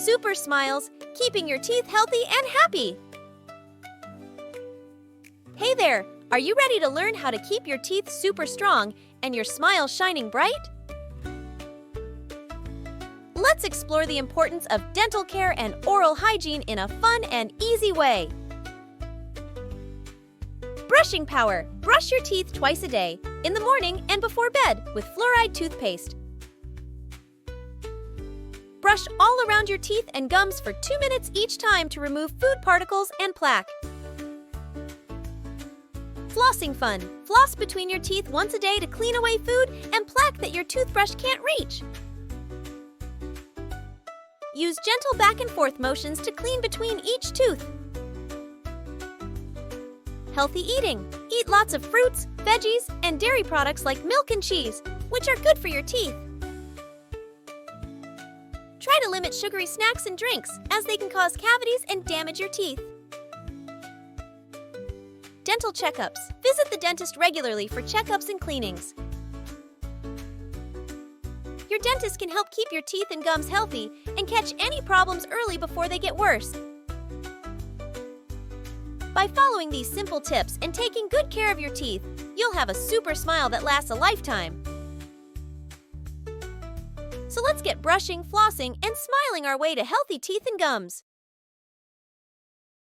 super smiles, keeping your teeth healthy and happy. Hey there, are you ready to learn how to keep your teeth super strong and your smile shining bright? Let's explore the importance of dental care and oral hygiene in a fun and easy way. Brushing power. Brush your teeth twice a day, in the morning and before bed, with fluoride toothpaste. Brush all around your teeth and gums for 2 minutes each time to remove food particles and plaque. Flossing fun. Floss between your teeth once a day to clean away food and plaque that your toothbrush can't reach. Use gentle back and forth motions to clean between each tooth. Healthy eating. Eat lots of fruits, veggies, and dairy products like milk and cheese, which are good for your teeth. Try to limit sugary snacks and drinks, as they can cause cavities and damage your teeth. Dental checkups. Visit the dentist regularly for checkups and cleanings. Your dentist can help keep your teeth and gums healthy and catch any problems early before they get worse. By following these simple tips and taking good care of your teeth, you'll have a super smile that lasts a lifetime. So let's get brushing, flossing, and smiling our way to healthy teeth and gums.